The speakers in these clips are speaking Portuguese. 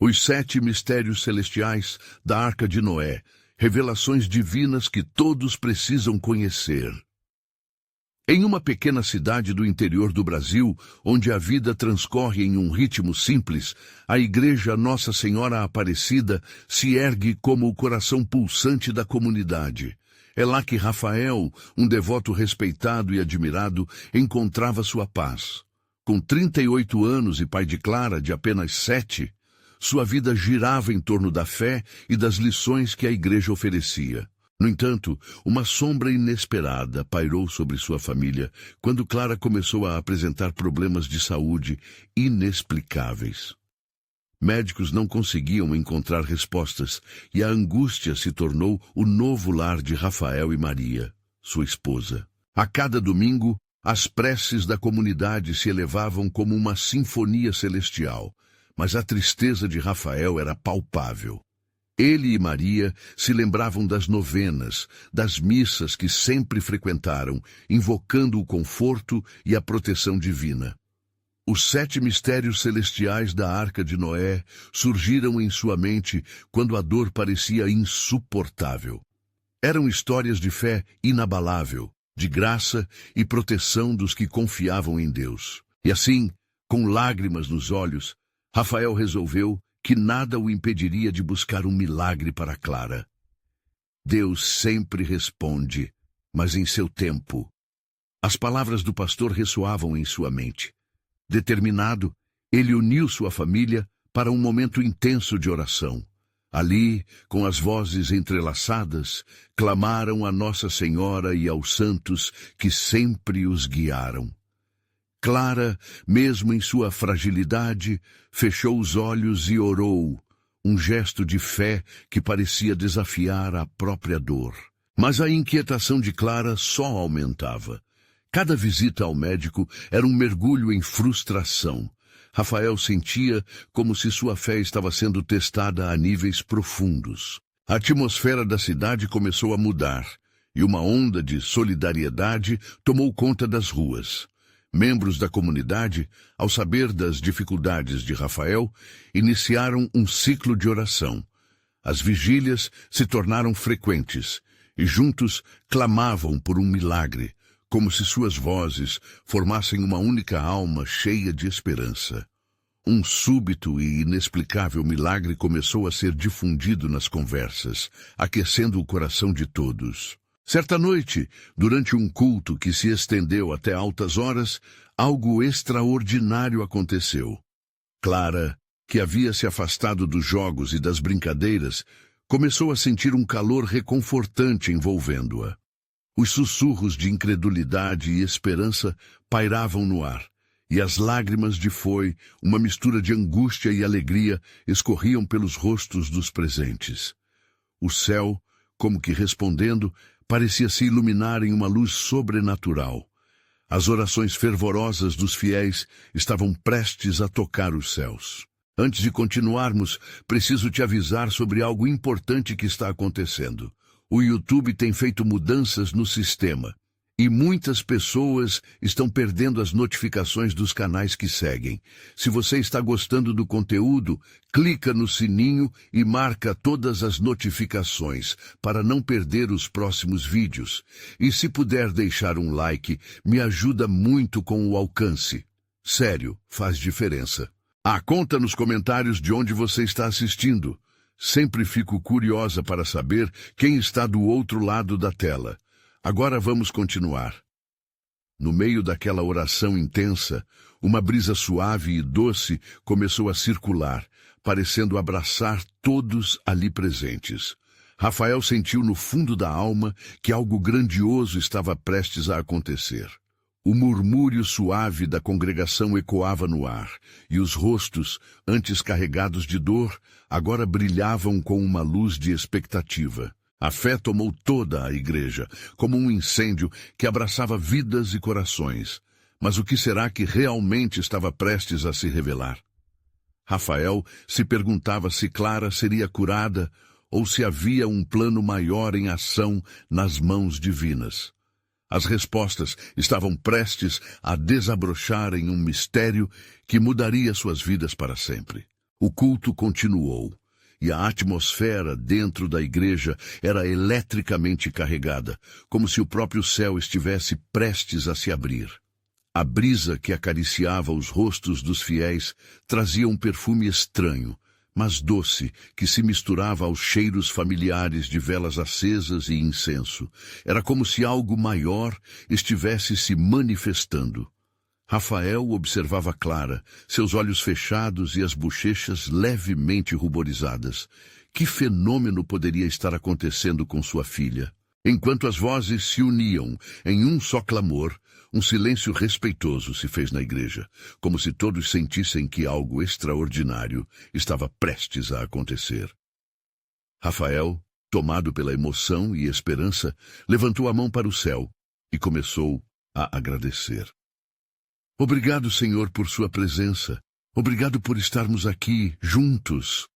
Os 7 mistérios celestiais da Arca de Noé, revelações divinas que todos precisam conhecer. Em uma pequena cidade do interior do Brasil, onde a vida transcorre em um ritmo simples, a Igreja Nossa Senhora Aparecida se ergue como o coração pulsante da comunidade. É lá que Rafael, um devoto respeitado e admirado, encontrava sua paz. Com 38 anos e pai de Clara, de apenas 7, sua vida girava em torno da fé e das lições que a Igreja oferecia. No entanto, uma sombra inesperada pairou sobre sua família quando Clara começou a apresentar problemas de saúde inexplicáveis. Médicos não conseguiam encontrar respostas e a angústia se tornou o novo lar de Rafael e Maria, sua esposa. A cada domingo, as preces da comunidade se elevavam como uma sinfonia celestial, mas a tristeza de Rafael era palpável. Ele e Maria se lembravam das novenas, das missas que sempre frequentaram, invocando o conforto e a proteção divina. Os 7 mistérios celestiais da Arca de Noé surgiram em sua mente quando a dor parecia insuportável. Eram histórias de fé inabalável, de graça e proteção dos que confiavam em Deus. E assim, com lágrimas nos olhos, Rafael resolveu que nada o impediria de buscar um milagre para Clara. Deus sempre responde, mas em seu tempo. As palavras do pastor ressoavam em sua mente. Determinado, ele uniu sua família para um momento intenso de oração. Ali, com as vozes entrelaçadas, clamaram a Nossa Senhora e aos santos que sempre os guiaram. Clara, mesmo em sua fragilidade, fechou os olhos e orou, um gesto de fé que parecia desafiar a própria dor. Mas a inquietação de Clara só aumentava. Cada visita ao médico era um mergulho em frustração. Rafael sentia como se sua fé estava sendo testada a níveis profundos. A atmosfera da cidade começou a mudar, e uma onda de solidariedade tomou conta das ruas. Membros da comunidade, ao saber das dificuldades de Rafael, iniciaram um ciclo de oração. As vigílias se tornaram frequentes, e juntos clamavam por um milagre, como se suas vozes formassem uma única alma cheia de esperança. Um súbito e inexplicável milagre começou a ser difundido nas conversas, aquecendo o coração de todos. Certa noite, durante um culto que se estendeu até altas horas, algo extraordinário aconteceu. Clara, que havia se afastado dos jogos e das brincadeiras, começou a sentir um calor reconfortante envolvendo-a. Os sussurros de incredulidade e esperança pairavam no ar, e as lágrimas de uma mistura de angústia e alegria, escorriam pelos rostos dos presentes. O céu, como que respondendo, parecia se iluminar em uma luz sobrenatural. As orações fervorosas dos fiéis estavam prestes a tocar os céus. Antes de continuarmos, preciso te avisar sobre algo importante que está acontecendo. O YouTube tem feito mudanças no sistema, e muitas pessoas estão perdendo as notificações dos canais que seguem. Se você está gostando do conteúdo, clica no sininho e marca todas as notificações para não perder os próximos vídeos. E se puder deixar um like, me ajuda muito com o alcance. Sério, faz diferença. Conta nos comentários de onde você está assistindo. Sempre fico curiosa para saber quem está do outro lado da tela. Agora vamos continuar. No meio daquela oração intensa, uma brisa suave e doce começou a circular, parecendo abraçar todos ali presentes. Rafael sentiu no fundo da alma que algo grandioso estava prestes a acontecer. O murmúrio suave da congregação ecoava no ar, e os rostos, antes carregados de dor, agora brilhavam com uma luz de expectativa. A fé tomou toda a igreja, como um incêndio que abraçava vidas e corações. Mas o que será que realmente estava prestes a se revelar? Rafael se perguntava se Clara seria curada ou se havia um plano maior em ação nas mãos divinas. As respostas estavam prestes a desabrochar em um mistério que mudaria suas vidas para sempre. O culto continuou, e a atmosfera dentro da igreja era eletricamente carregada, como se o próprio céu estivesse prestes a se abrir. A brisa que acariciava os rostos dos fiéis trazia um perfume estranho, mas doce, que se misturava aos cheiros familiares de velas acesas e incenso. Era como se algo maior estivesse se manifestando. Rafael observava Clara, seus olhos fechados e as bochechas levemente ruborizadas. Que fenômeno poderia estar acontecendo com sua filha? Enquanto as vozes se uniam em um só clamor, um silêncio respeitoso se fez na igreja, como se todos sentissem que algo extraordinário estava prestes a acontecer. Rafael, tomado pela emoção e esperança, levantou a mão para o céu e começou a agradecer. Obrigado, Senhor, por sua presença. Obrigado por estarmos aqui, juntos.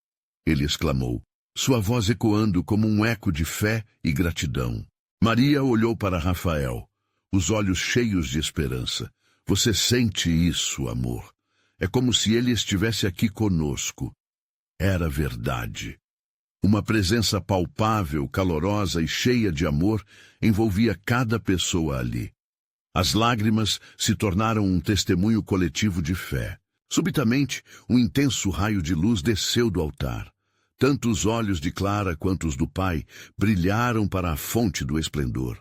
Ele exclamou, sua voz ecoando como um eco de fé e gratidão. Maria olhou para Rafael, os olhos cheios de esperança. Você sente isso, amor? É como se ele estivesse aqui conosco. Era verdade. Uma presença palpável, calorosa e cheia de amor envolvia cada pessoa ali. As lágrimas se tornaram um testemunho coletivo de fé. Subitamente, um intenso raio de luz desceu do altar. Tanto os olhos de Clara quanto os do pai brilharam para a fonte do esplendor.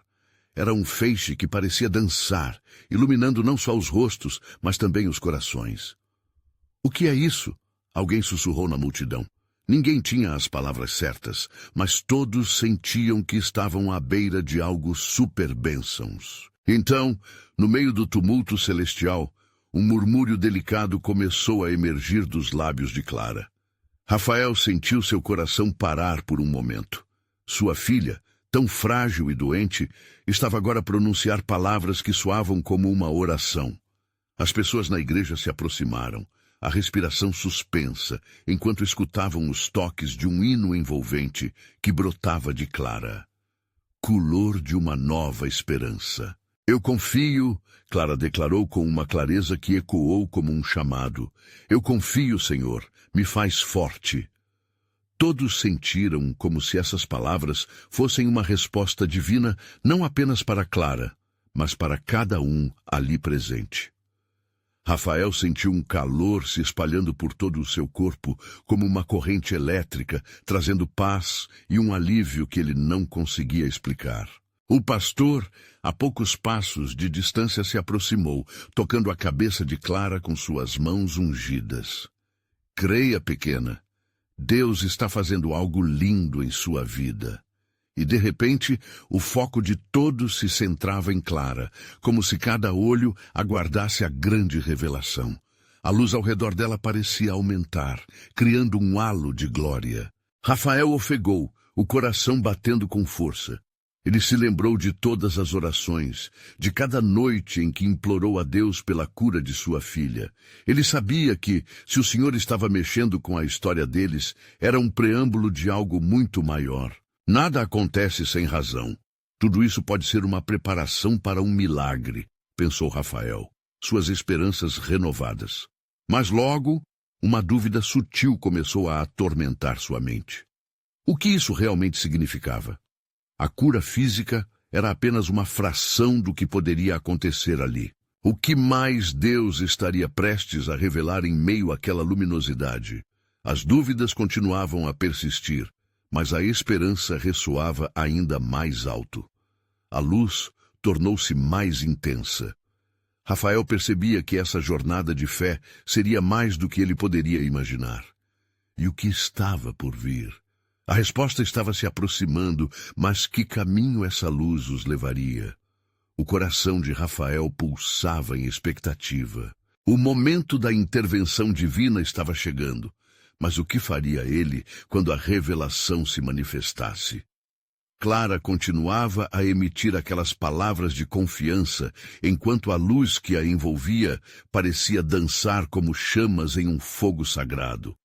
Era um feixe que parecia dançar, iluminando não só os rostos, mas também os corações. O que é isso? Alguém sussurrou na multidão. Ninguém tinha as palavras certas, mas todos sentiam que estavam à beira de algo super-bênçãos. Então, no meio do tumulto celestial, um murmúrio delicado começou a emergir dos lábios de Clara. Rafael sentiu seu coração parar por um momento. Sua filha, tão frágil e doente, estava agora a pronunciar palavras que soavam como uma oração. As pessoas na igreja se aproximaram, a respiração suspensa, enquanto escutavam os toques de um hino envolvente que brotava de Clara. Color de uma nova esperança. Eu confio, Clara declarou com uma clareza que ecoou como um chamado. Eu confio, Senhor, me faz forte. Todos sentiram como se essas palavras fossem uma resposta divina não apenas para Clara, mas para cada um ali presente. Rafael sentiu um calor se espalhando por todo o seu corpo, como uma corrente elétrica, trazendo paz e um alívio que ele não conseguia explicar. O pastor, a poucos passos de distância, se aproximou, tocando a cabeça de Clara com suas mãos ungidas. Creia, pequena, Deus está fazendo algo lindo em sua vida. E, de repente, o foco de todos se centrava em Clara, como se cada olho aguardasse a grande revelação. A luz ao redor dela parecia aumentar, criando um halo de glória. Rafael ofegou, o coração batendo com força. Ele se lembrou de todas as orações, de cada noite em que implorou a Deus pela cura de sua filha. Ele sabia que, se o Senhor estava mexendo com a história deles, era um preâmbulo de algo muito maior. Nada acontece sem razão. Tudo isso pode ser uma preparação para um milagre, pensou Rafael, suas esperanças renovadas. Mas logo, uma dúvida sutil começou a atormentar sua mente. O que isso realmente significava? A cura física era apenas uma fração do que poderia acontecer ali. O que mais Deus estaria prestes a revelar em meio àquela luminosidade? As dúvidas continuavam a persistir, mas a esperança ressoava ainda mais alto. A luz tornou-se mais intensa. Rafael percebia que essa jornada de fé seria mais do que ele poderia imaginar. E o que estava por vir? A resposta estava se aproximando, mas que caminho essa luz os levaria? O coração de Rafael pulsava em expectativa. O momento da intervenção divina estava chegando, mas o que faria ele quando a revelação se manifestasse? Clara continuava a emitir aquelas palavras de confiança, enquanto a luz que a envolvia parecia dançar como chamas em um fogo sagrado.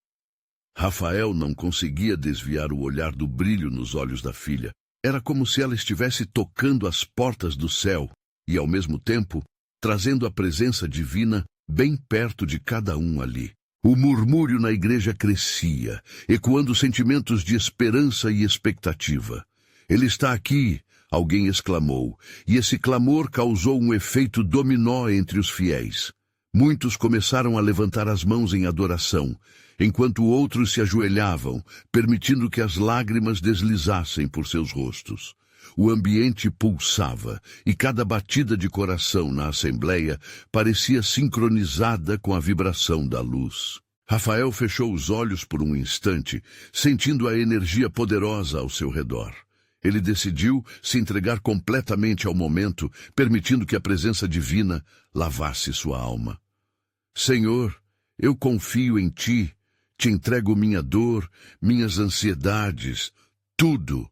Rafael não conseguia desviar o olhar do brilho nos olhos da filha. Era como se ela estivesse tocando as portas do céu e, ao mesmo tempo, trazendo a presença divina bem perto de cada um ali. O murmúrio na igreja crescia, ecoando sentimentos de esperança e expectativa. Ele está aqui, alguém exclamou, e esse clamor causou um efeito dominó entre os fiéis. Muitos começaram a levantar as mãos em adoração, enquanto outros se ajoelhavam, permitindo que as lágrimas deslizassem por seus rostos. O ambiente pulsava, e cada batida de coração na assembleia parecia sincronizada com a vibração da luz. Rafael fechou os olhos por um instante, sentindo a energia poderosa ao seu redor. Ele decidiu se entregar completamente ao momento, permitindo que a presença divina lavasse sua alma. Senhor, eu confio em Ti, te entrego minha dor, minhas ansiedades, tudo.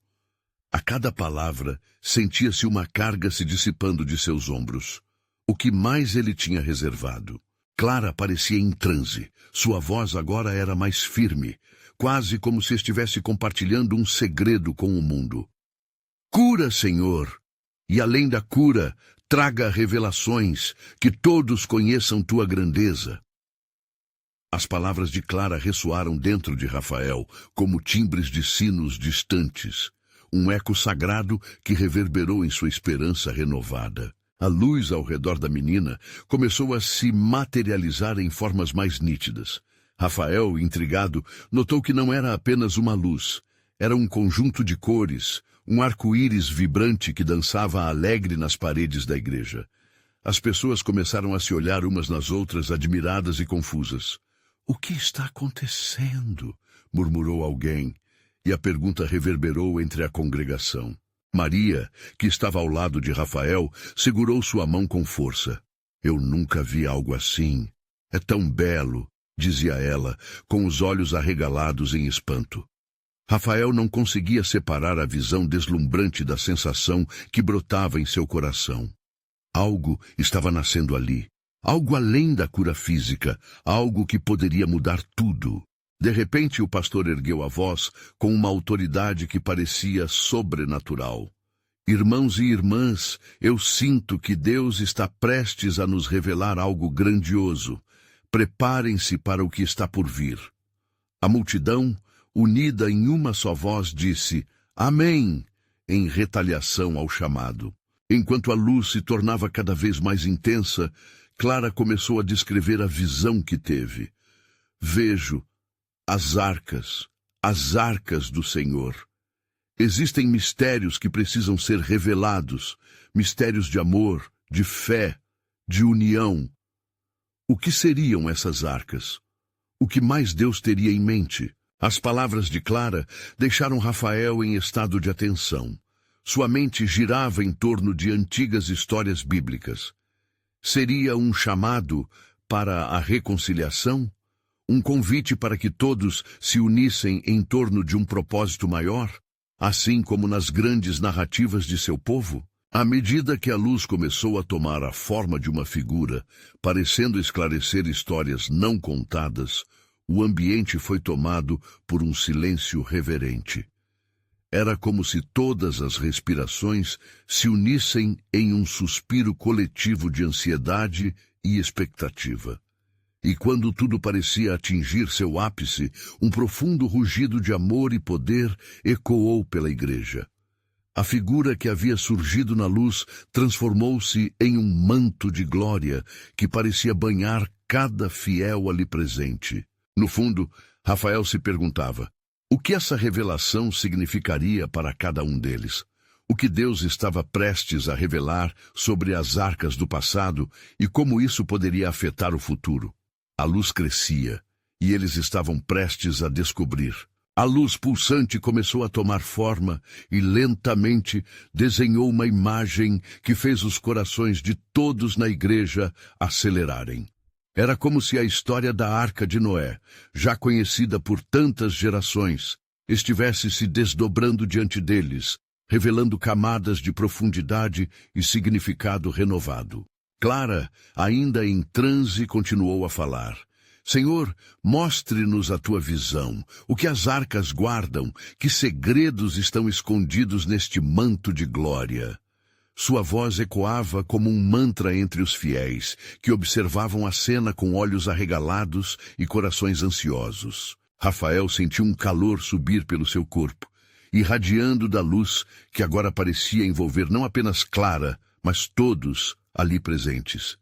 A cada palavra, sentia-se uma carga se dissipando de seus ombros. O que mais ele tinha reservado? Clara parecia em transe. Sua voz agora era mais firme, quase como se estivesse compartilhando um segredo com o mundo. Cura, Senhor, e além da cura, traga revelações, que todos conheçam tua grandeza. As palavras de Clara ressoaram dentro de Rafael, como timbres de sinos distantes. Um eco sagrado que reverberou em sua esperança renovada. A luz ao redor da menina começou a se materializar em formas mais nítidas. Rafael, intrigado, notou que não era apenas uma luz. Era um conjunto de cores, um arco-íris vibrante que dançava alegre nas paredes da igreja. As pessoas começaram a se olhar umas nas outras, admiradas e confusas. — O que está acontecendo? Murmurou alguém. E a pergunta reverberou entre a congregação. Maria, que estava ao lado de Rafael, segurou sua mão com força. Eu nunca vi algo assim. É tão belo, dizia ela, com os olhos arregalados em espanto. Rafael não conseguia separar a visão deslumbrante da sensação que brotava em seu coração. Algo estava nascendo ali. Algo além da cura física, algo que poderia mudar tudo. De repente, o pastor ergueu a voz com uma autoridade que parecia sobrenatural. Irmãos e irmãs, eu sinto que Deus está prestes a nos revelar algo grandioso. Preparem-se para o que está por vir. A multidão, unida em uma só voz, disse Amém, em retaliação ao chamado. Enquanto a luz se tornava cada vez mais intensa, Clara começou a descrever a visão que teve. Vejo as arcas do Senhor. Existem mistérios que precisam ser revelados, mistérios de amor, de fé, de união. O que seriam essas arcas? O que mais Deus teria em mente? As palavras de Clara deixaram Rafael em estado de atenção. Sua mente girava em torno de antigas histórias bíblicas. Seria um chamado para a reconciliação? Um convite para que todos se unissem em torno de um propósito maior, assim como nas grandes narrativas de seu povo? À medida que a luz começou a tomar a forma de uma figura, parecendo esclarecer histórias não contadas, o ambiente foi tomado por um silêncio reverente. Era como se todas as respirações se unissem em um suspiro coletivo de ansiedade e expectativa. E quando tudo parecia atingir seu ápice, um profundo rugido de amor e poder ecoou pela igreja. A figura que havia surgido na luz transformou-se em um manto de glória que parecia banhar cada fiel ali presente. No fundo, Rafael se perguntava, o que essa revelação significaria para cada um deles? O que Deus estava prestes a revelar sobre as arcas do passado e como isso poderia afetar o futuro? A luz crescia, e eles estavam prestes a descobrir. A luz pulsante começou a tomar forma e lentamente desenhou uma imagem que fez os corações de todos na igreja acelerarem. Era como se a história da Arca de Noé, já conhecida por tantas gerações, estivesse se desdobrando diante deles, revelando camadas de profundidade e significado renovado. Clara, ainda em transe, continuou a falar. Senhor, mostre-nos a tua visão, o que as arcas guardam, que segredos estão escondidos neste manto de glória. Sua voz ecoava como um mantra entre os fiéis, que observavam a cena com olhos arregalados e corações ansiosos. Rafael sentiu um calor subir pelo seu corpo, irradiando da luz que agora parecia envolver não apenas Clara, mas todos ali presentes.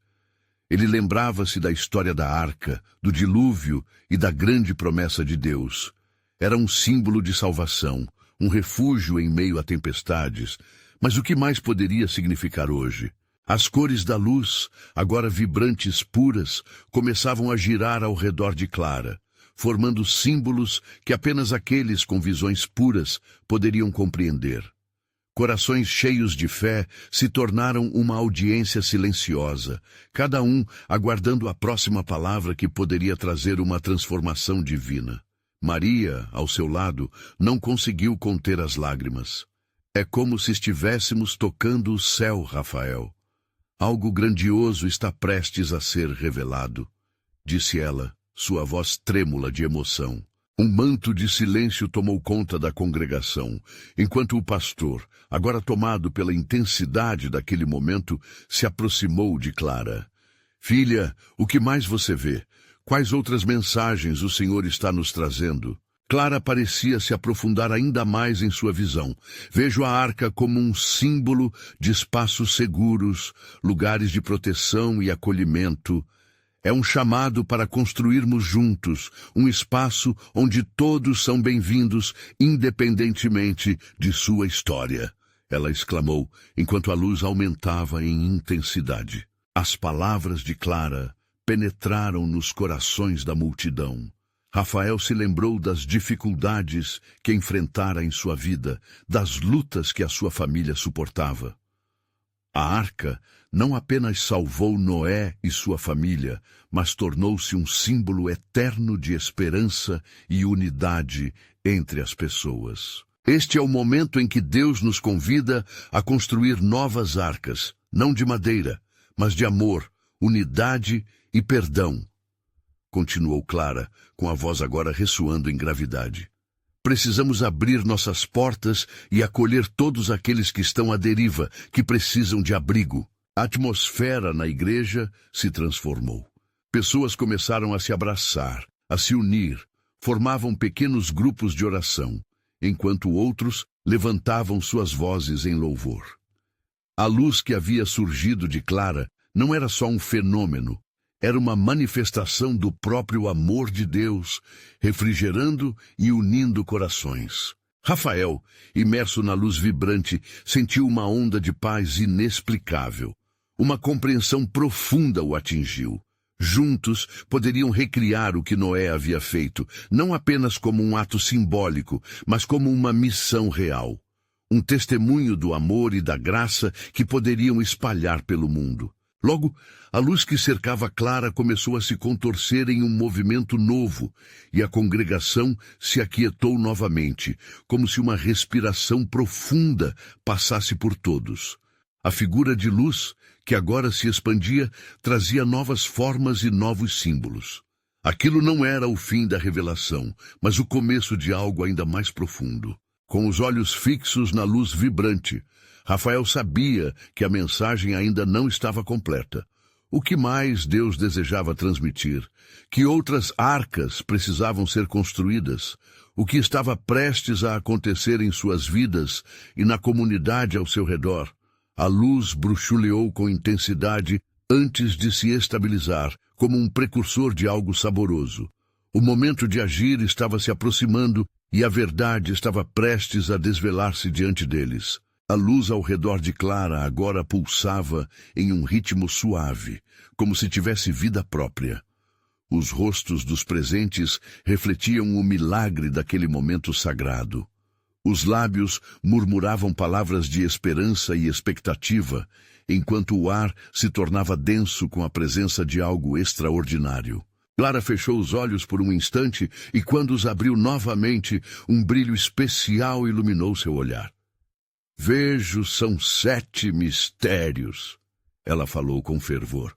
Ele lembrava-se da história da arca, do dilúvio e da grande promessa de Deus. Era um símbolo de salvação, um refúgio em meio a tempestades. Mas o que mais poderia significar hoje? As cores da luz, agora vibrantes, puras, começavam a girar ao redor de Clara, formando símbolos que apenas aqueles com visões puras poderiam compreender. Corações cheios de fé se tornaram uma audiência silenciosa, cada um aguardando a próxima palavra que poderia trazer uma transformação divina. Maria, ao seu lado, não conseguiu conter as lágrimas. É como se estivéssemos tocando o céu, Rafael. Algo grandioso está prestes a ser revelado, disse ela, sua voz trêmula de emoção. Um manto de silêncio tomou conta da congregação, enquanto o pastor, agora tomado pela intensidade daquele momento, se aproximou de Clara. Filha, o que mais você vê? Quais outras mensagens o Senhor está nos trazendo? Clara parecia se aprofundar ainda mais em sua visão. Vejo a arca como um símbolo de espaços seguros, lugares de proteção e acolhimento. É um chamado para construirmos juntos um espaço onde todos são bem-vindos, independentemente de sua história. Ela exclamou, enquanto a luz aumentava em intensidade. As palavras de Clara penetraram nos corações da multidão. Rafael se lembrou das dificuldades que enfrentara em sua vida, das lutas que a sua família suportava. A arca não apenas salvou Noé e sua família, mas tornou-se um símbolo eterno de esperança e unidade entre as pessoas. Este é o momento em que Deus nos convida a construir novas arcas, não de madeira, mas de amor, unidade e perdão. Continuou Clara, com a voz agora ressoando em gravidade. Precisamos abrir nossas portas e acolher todos aqueles que estão à deriva, que precisam de abrigo. A atmosfera na igreja se transformou. Pessoas começaram a se abraçar, a se unir, formavam pequenos grupos de oração, enquanto outros levantavam suas vozes em louvor. A luz que havia surgido de Clara não era só um fenômeno, era uma manifestação do próprio amor de Deus, refrigerando e unindo corações. Rafael, imerso na luz vibrante, sentiu uma onda de paz inexplicável. Uma compreensão profunda o atingiu. Juntos poderiam recriar o que Noé havia feito, não apenas como um ato simbólico, mas como uma missão real. Um testemunho do amor e da graça que poderiam espalhar pelo mundo. Logo, a luz que cercava Clara começou a se contorcer em um movimento novo, e a congregação se aquietou novamente, como se uma respiração profunda passasse por todos. A figura de luz, que agora se expandia, trazia novas formas e novos símbolos. Aquilo não era o fim da revelação, mas o começo de algo ainda mais profundo. Com os olhos fixos na luz vibrante, Rafael sabia que a mensagem ainda não estava completa. O que mais Deus desejava transmitir? Que outras arcas precisavam ser construídas? O que estava prestes a acontecer em suas vidas e na comunidade ao seu redor? A luz bruxuleou com intensidade antes de se estabilizar, como um precursor de algo saboroso. O momento de agir estava se aproximando e a verdade estava prestes a desvelar-se diante deles. A luz ao redor de Clara agora pulsava em um ritmo suave, como se tivesse vida própria. Os rostos dos presentes refletiam o milagre daquele momento sagrado. Os lábios murmuravam palavras de esperança e expectativa, enquanto o ar se tornava denso com a presença de algo extraordinário. Clara fechou os olhos por um instante e, quando os abriu novamente, um brilho especial iluminou seu olhar. Vejo, são 7 mistérios, ela falou com fervor.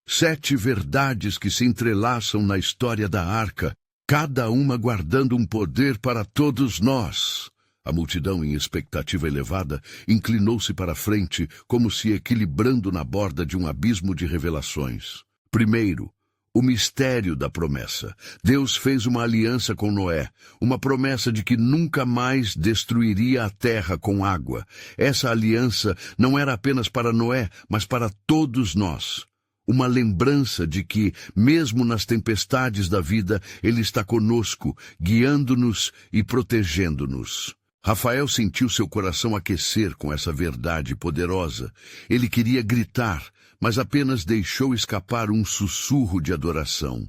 7 verdades que se entrelaçam na história da arca, cada uma guardando um poder para todos nós. A multidão, em expectativa elevada, inclinou-se para a frente, como se equilibrando na borda de um abismo de revelações. Primeiro, o mistério da promessa. Deus fez uma aliança com Noé, uma promessa de que nunca mais destruiria a terra com água. Essa aliança não era apenas para Noé, mas para todos nós. Uma lembrança de que, mesmo nas tempestades da vida, Ele está conosco, guiando-nos e protegendo-nos. Rafael sentiu seu coração aquecer com essa verdade poderosa. Ele queria gritar, mas apenas deixou escapar um sussurro de adoração.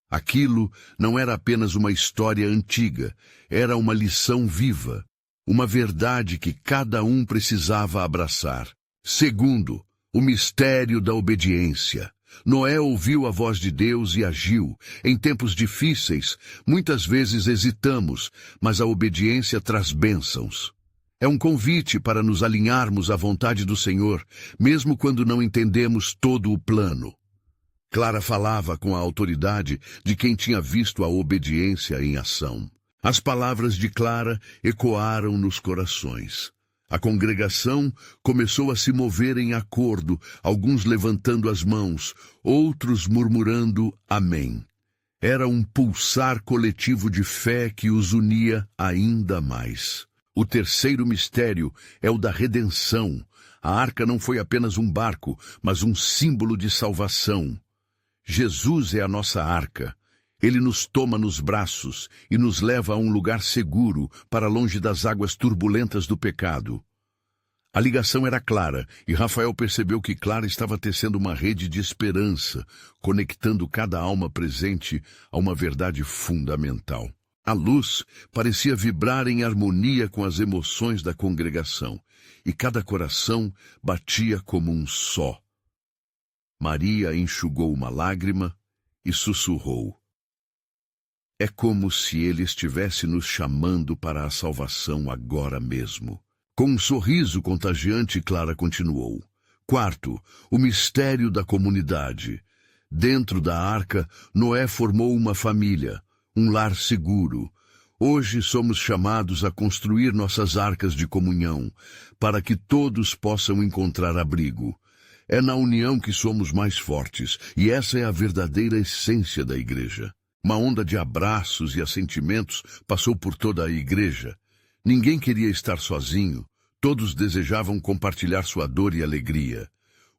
Aquilo não era apenas uma história antiga, era uma lição viva, uma verdade que cada um precisava abraçar. Segundo, o mistério da obediência. Noé ouviu a voz de Deus e agiu. Em tempos difíceis, muitas vezes hesitamos, mas a obediência traz bênçãos. É um convite para nos alinharmos à vontade do Senhor, mesmo quando não entendemos todo o plano. Clara falava com a autoridade de quem tinha visto a obediência em ação. As palavras de Clara ecoaram nos corações. A congregação começou a se mover em acordo, alguns levantando as mãos, outros murmurando amém. Era um pulsar coletivo de fé que os unia ainda mais. O terceiro mistério é o da redenção. A arca não foi apenas um barco, mas um símbolo de salvação. Jesus é a nossa arca. Ele nos toma nos braços e nos leva a um lugar seguro, para longe das águas turbulentas do pecado. A ligação era clara, e Rafael percebeu que Clara estava tecendo uma rede de esperança, conectando cada alma presente a uma verdade fundamental. A luz parecia vibrar em harmonia com as emoções da congregação, e cada coração batia como um só. Maria enxugou uma lágrima e sussurrou: "É como se ele estivesse nos chamando para a salvação agora mesmo." Com um sorriso contagiante, Clara continuou: "Quarto, o mistério da comunidade. Dentro da arca, Noé formou uma família, um lar seguro. Hoje somos chamados a construir nossas arcas de comunhão, para que todos possam encontrar abrigo. É na união que somos mais fortes, e essa é a verdadeira essência da igreja." Uma onda de abraços e assentimentos passou por toda a igreja. Ninguém queria estar sozinho. Todos desejavam compartilhar sua dor e alegria.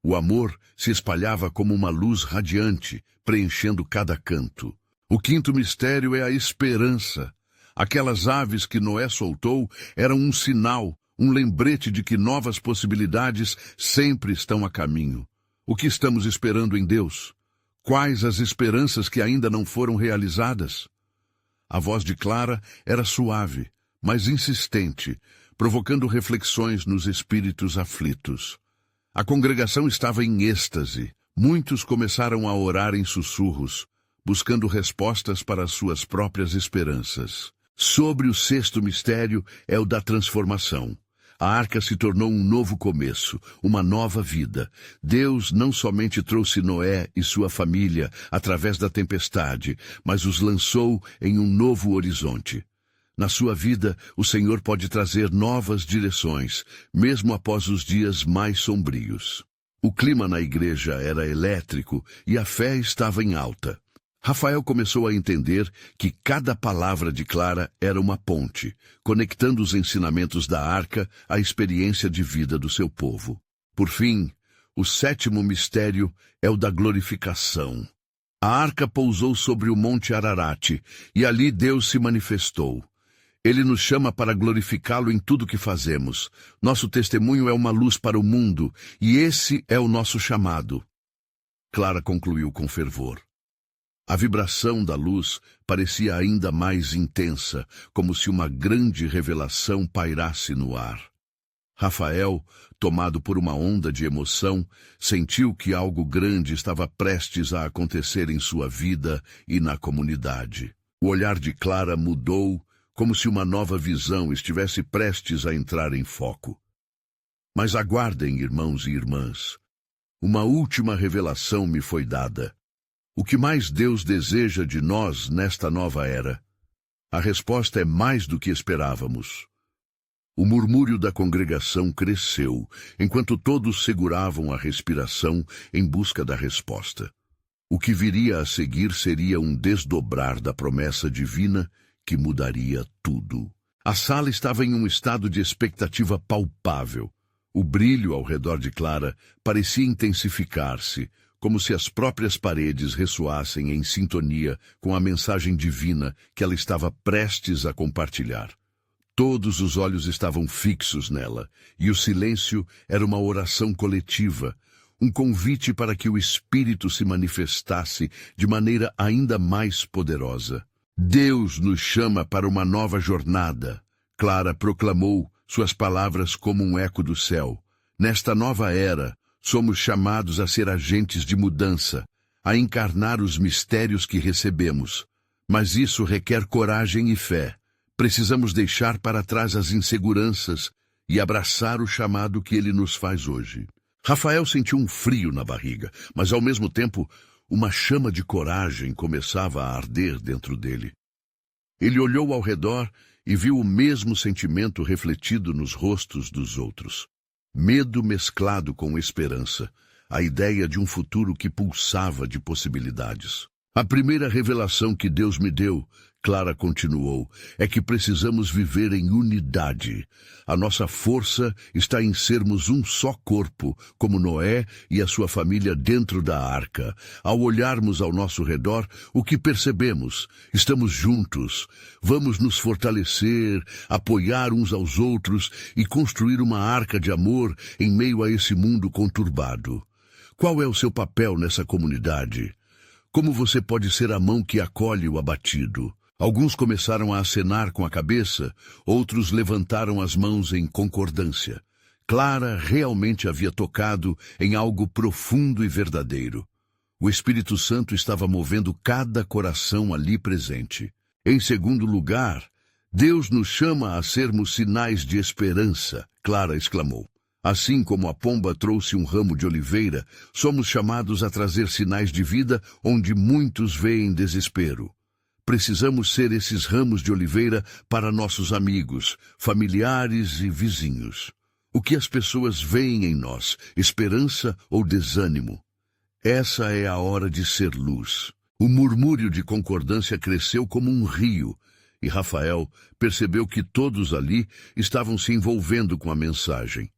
O amor se espalhava como uma luz radiante, preenchendo cada canto. O quinto mistério é a esperança. Aquelas aves que Noé soltou eram um sinal, um lembrete de que novas possibilidades sempre estão a caminho. O que estamos esperando em Deus? Quais as esperanças que ainda não foram realizadas? A voz de Clara era suave, mas insistente, provocando reflexões nos espíritos aflitos. A congregação estava em êxtase. Muitos começaram a orar em sussurros, buscando respostas para as suas próprias esperanças. Sobre o sexto mistério é o da transformação. A arca se tornou um novo começo, uma nova vida. Deus não somente trouxe Noé e sua família através da tempestade, mas os lançou em um novo horizonte. Na sua vida, o Senhor pode trazer novas direções, mesmo após os dias mais sombrios. O clima na igreja era elétrico e a fé estava em alta. Rafael começou a entender que cada palavra de Clara era uma ponte, conectando os ensinamentos da arca à experiência de vida do seu povo. Por fim, o sétimo mistério é o da glorificação. A arca pousou sobre o Monte Ararat, e ali Deus se manifestou. Ele nos chama para glorificá-lo em tudo que fazemos. Nosso testemunho é uma luz para o mundo, e esse é o nosso chamado. Clara concluiu com fervor. A vibração da luz parecia ainda mais intensa, como se uma grande revelação pairasse no ar. Rafael, tomado por uma onda de emoção, sentiu que algo grande estava prestes a acontecer em sua vida e na comunidade. O olhar de Clara mudou, como se uma nova visão estivesse prestes a entrar em foco. Mas aguardem, irmãos e irmãs. Uma última revelação me foi dada. O que mais Deus deseja de nós nesta nova era? A resposta é mais do que esperávamos. O murmúrio da congregação cresceu, enquanto todos seguravam a respiração em busca da resposta. O que viria a seguir seria um desdobrar da promessa divina que mudaria tudo. A sala estava em um estado de expectativa palpável. O brilho ao redor de Clara parecia intensificar-se, como se as próprias paredes ressoassem em sintonia com a mensagem divina que ela estava prestes a compartilhar. Todos os olhos estavam fixos nela, e o silêncio era uma oração coletiva, um convite para que o Espírito se manifestasse de maneira ainda mais poderosa. Deus nos chama para uma nova jornada. Clara proclamou, suas palavras como um eco do céu. Nesta nova era, somos chamados a ser agentes de mudança, a encarnar os mistérios que recebemos. Mas isso requer coragem e fé. Precisamos deixar para trás as inseguranças e abraçar o chamado que ele nos faz hoje. Rafael sentiu um frio na barriga, mas ao mesmo tempo, uma chama de coragem começava a arder dentro dele. Ele olhou ao redor e viu o mesmo sentimento refletido nos rostos dos outros. Medo mesclado com esperança, a ideia de um futuro que pulsava de possibilidades. A primeira revelação que Deus me deu, Clara continuou, é que precisamos viver em unidade. A nossa força está em sermos um só corpo, como Noé e a sua família dentro da arca. Ao olharmos ao nosso redor, o que percebemos? Estamos juntos. Vamos nos fortalecer, apoiar uns aos outros e construir uma arca de amor em meio a esse mundo conturbado. Qual é o seu papel nessa comunidade? Como você pode ser a mão que acolhe o abatido? Alguns começaram a acenar com a cabeça, outros levantaram as mãos em concordância. Clara realmente havia tocado em algo profundo e verdadeiro. O Espírito Santo estava movendo cada coração ali presente. Em segundo lugar, Deus nos chama a sermos sinais de esperança, Clara exclamou. Assim como a pomba trouxe um ramo de oliveira, somos chamados a trazer sinais de vida onde muitos veem desespero. Precisamos ser esses ramos de oliveira para nossos amigos, familiares e vizinhos. O que as pessoas veem em nós, esperança ou desânimo? Essa é a hora de ser luz. O murmúrio de concordância cresceu como um rio, e Rafael percebeu que todos ali estavam se envolvendo com a mensagem.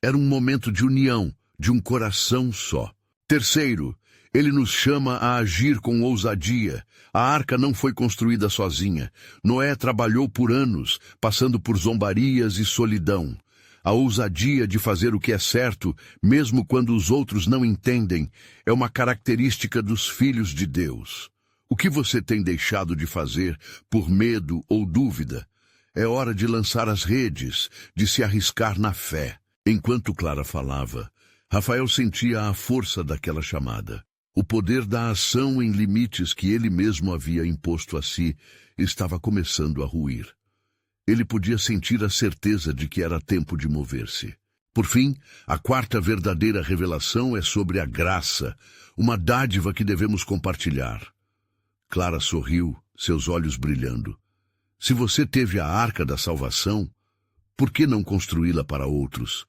Era um momento de união, de um coração só. Terceiro, ele nos chama a agir com ousadia. A arca não foi construída sozinha. Noé trabalhou por anos, passando por zombarias e solidão. A ousadia de fazer o que é certo, mesmo quando os outros não entendem, é uma característica dos filhos de Deus. O que você tem deixado de fazer por medo ou dúvida? É hora de lançar as redes, de se arriscar na fé. Enquanto Clara falava, Rafael sentia a força daquela chamada. O poder da ação em limites que ele mesmo havia imposto a si estava começando a ruir. Ele podia sentir a certeza de que era tempo de mover-se. Por fim, a quarta verdadeira revelação é sobre a graça, uma dádiva que devemos compartilhar. Clara sorriu, seus olhos brilhando. Se você teve a arca da salvação, por que não construí-la para outros?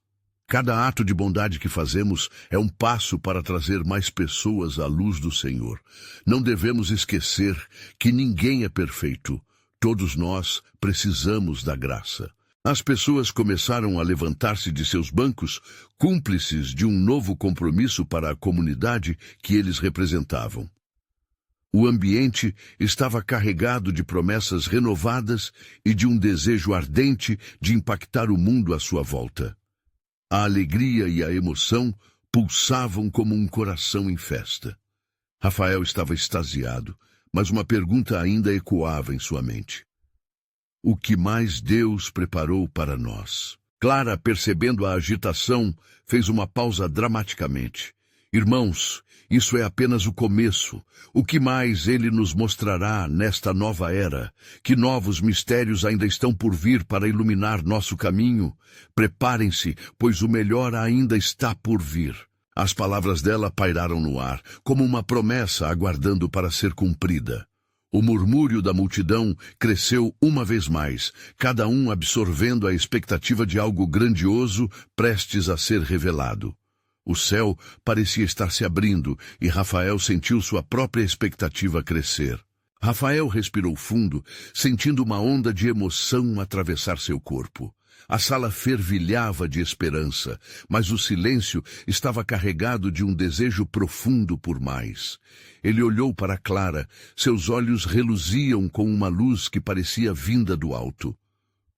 Cada ato de bondade que fazemos é um passo para trazer mais pessoas à luz do Senhor. Não devemos esquecer que ninguém é perfeito. Todos nós precisamos da graça. As pessoas começaram a levantar-se de seus bancos, cúmplices de um novo compromisso para a comunidade que eles representavam. O ambiente estava carregado de promessas renovadas e de um desejo ardente de impactar o mundo à sua volta. A alegria e a emoção pulsavam como um coração em festa. Rafael estava extasiado, mas uma pergunta ainda ecoava em sua mente. O que mais Deus preparou para nós? Clara, percebendo a agitação, fez uma pausa dramaticamente. Irmãos, isso é apenas o começo. O que mais ele nos mostrará nesta nova era? Que novos mistérios ainda estão por vir para iluminar nosso caminho? Preparem-se, pois o melhor ainda está por vir. As palavras dela pairaram no ar, como uma promessa aguardando para ser cumprida. O murmúrio da multidão cresceu uma vez mais, cada um absorvendo a expectativa de algo grandioso prestes a ser revelado. O céu parecia estar se abrindo e Rafael sentiu sua própria expectativa crescer. Rafael respirou fundo, sentindo uma onda de emoção atravessar seu corpo. A sala fervilhava de esperança, mas o silêncio estava carregado de um desejo profundo por mais. Ele olhou para Clara, seus olhos reluziam com uma luz que parecia vinda do alto.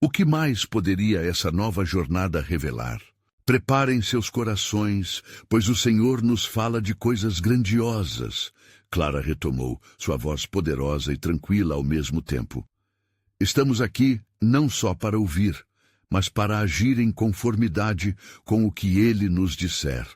O que mais poderia essa nova jornada revelar? Preparem seus corações, pois o Senhor nos fala de coisas grandiosas. Clara retomou, sua voz poderosa e tranquila ao mesmo tempo. Estamos aqui não só para ouvir, mas para agir em conformidade com o que ele nos disser.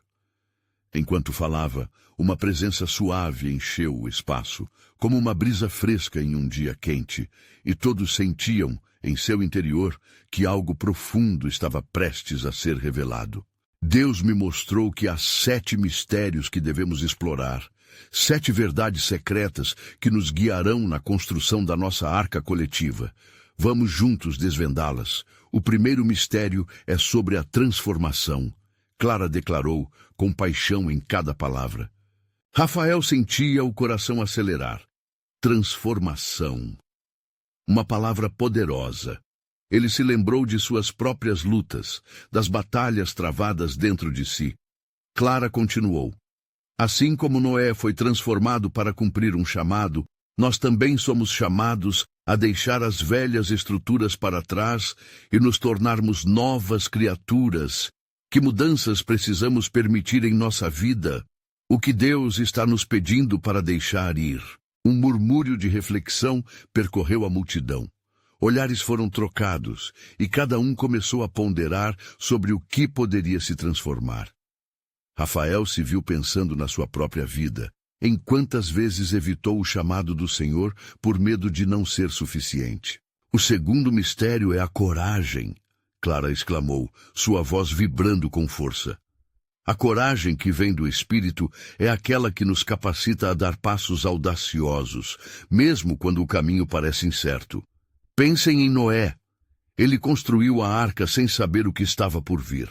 Enquanto falava, uma presença suave encheu o espaço, como uma brisa fresca em um dia quente, e todos sentiam, em seu interior, que algo profundo estava prestes a ser revelado. Deus me mostrou que há 7 mistérios que devemos explorar, 7 verdades secretas que nos guiarão na construção da nossa arca coletiva. Vamos juntos desvendá-las. O primeiro mistério é sobre a transformação. Clara declarou, com paixão em cada palavra. Rafael sentia o coração acelerar. Transformação. Uma palavra poderosa. Ele se lembrou de suas próprias lutas, das batalhas travadas dentro de si. Clara continuou. Assim como Noé foi transformado para cumprir um chamado, nós também somos chamados a deixar as velhas estruturas para trás e nos tornarmos novas criaturas. Que mudanças precisamos permitir em nossa vida? O que Deus está nos pedindo para deixar ir? Um murmúrio de reflexão percorreu a multidão. Olhares foram trocados e cada um começou a ponderar sobre o que poderia se transformar. Rafael se viu pensando na sua própria vida, em quantas vezes evitou o chamado do Senhor por medo de não ser suficiente. O segundo mistério é a coragem, Clara exclamou, sua voz vibrando com força. A coragem que vem do Espírito é aquela que nos capacita a dar passos audaciosos, mesmo quando o caminho parece incerto. Pensem em Noé. Ele construiu a arca sem saber o que estava por vir.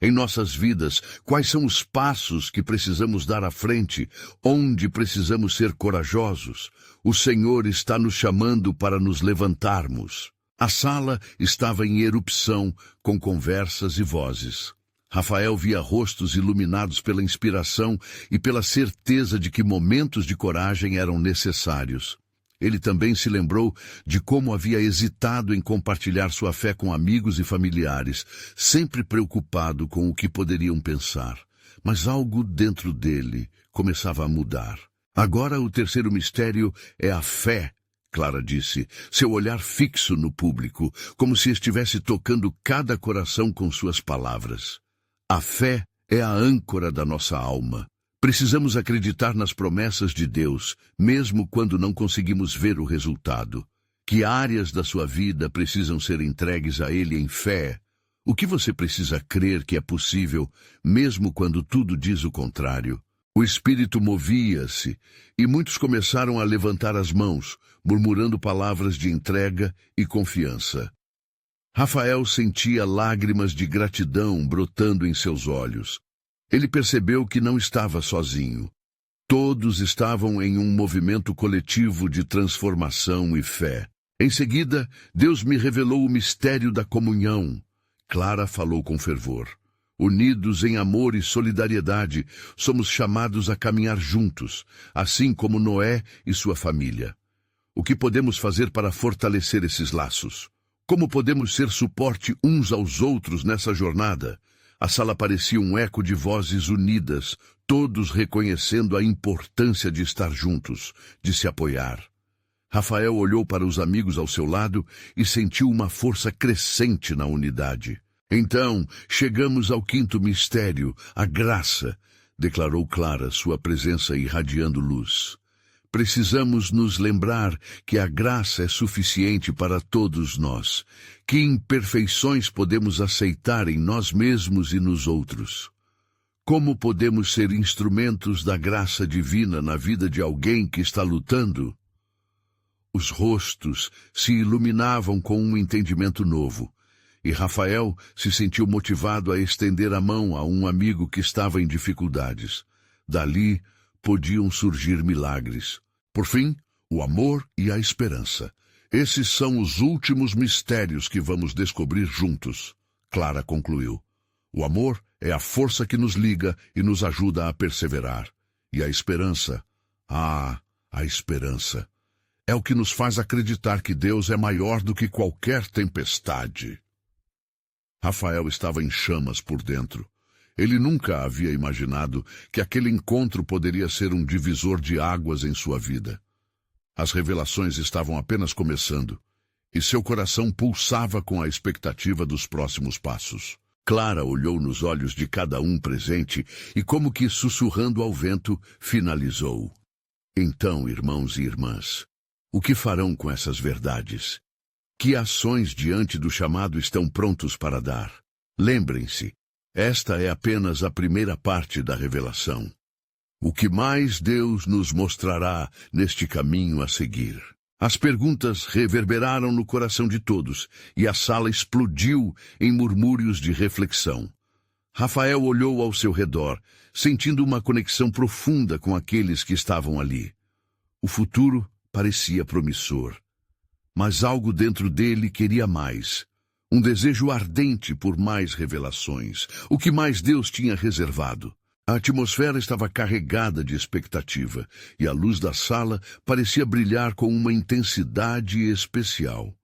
Em nossas vidas, quais são os passos que precisamos dar à frente, onde precisamos ser corajosos? O Senhor está nos chamando para nos levantarmos. A sala estava em erupção, com conversas e vozes. Rafael via rostos iluminados pela inspiração e pela certeza de que momentos de coragem eram necessários. Ele também se lembrou de como havia hesitado em compartilhar sua fé com amigos e familiares, sempre preocupado com o que poderiam pensar. Mas algo dentro dele começava a mudar. Agora o terceiro mistério é a fé, Clara disse, seu olhar fixo no público, como se estivesse tocando cada coração com suas palavras. A fé é a âncora da nossa alma. Precisamos acreditar nas promessas de Deus, mesmo quando não conseguimos ver o resultado. Que áreas da sua vida precisam ser entregues a Ele em fé? O que você precisa crer que é possível, mesmo quando tudo diz o contrário? O Espírito movia-se, e muitos começaram a levantar as mãos, murmurando palavras de entrega e confiança. Rafael sentia lágrimas de gratidão brotando em seus olhos. Ele percebeu que não estava sozinho. Todos estavam em um movimento coletivo de transformação e fé. Em seguida, Deus me revelou o mistério da comunhão. Clara falou com fervor. Unidos em amor e solidariedade, somos chamados a caminhar juntos, assim como Noé e sua família. O que podemos fazer para fortalecer esses laços? Como podemos ser suporte uns aos outros nessa jornada? A sala parecia um eco de vozes unidas, todos reconhecendo a importância de estar juntos, de se apoiar. Rafael olhou para os amigos ao seu lado e sentiu uma força crescente na unidade. Então, chegamos ao quinto mistério, a graça, declarou Clara, sua presença irradiando luz. Precisamos nos lembrar que a graça é suficiente para todos nós. Que imperfeições podemos aceitar em nós mesmos e nos outros? Como podemos ser instrumentos da graça divina na vida de alguém que está lutando? Os rostos se iluminavam com um entendimento novo, e Rafael se sentiu motivado a estender a mão a um amigo que estava em dificuldades. Dali podiam surgir milagres. Por fim, o amor e a esperança. Esses são os últimos mistérios que vamos descobrir juntos, Clara concluiu. O amor é a força que nos liga e nos ajuda a perseverar. E a esperança, a esperança, é o que nos faz acreditar que Deus é maior do que qualquer tempestade. Rafael estava em chamas por dentro. Ele nunca havia imaginado que aquele encontro poderia ser um divisor de águas em sua vida. As revelações estavam apenas começando, e seu coração pulsava com a expectativa dos próximos passos. Clara olhou nos olhos de cada um presente e, como que sussurrando ao vento, finalizou. Então, irmãos e irmãs, o que farão com essas verdades? Que ações diante do chamado estão prontos para dar? Lembrem-se, esta é apenas a primeira parte da revelação. O que mais Deus nos mostrará neste caminho a seguir? As perguntas reverberaram no coração de todos, e a sala explodiu em murmúrios de reflexão. Rafael olhou ao seu redor, sentindo uma conexão profunda com aqueles que estavam ali. O futuro parecia promissor. Mas algo dentro dele queria mais. Um desejo ardente por mais revelações. O que mais Deus tinha reservado? A atmosfera estava carregada de expectativa, e a luz da sala parecia brilhar com uma intensidade especial.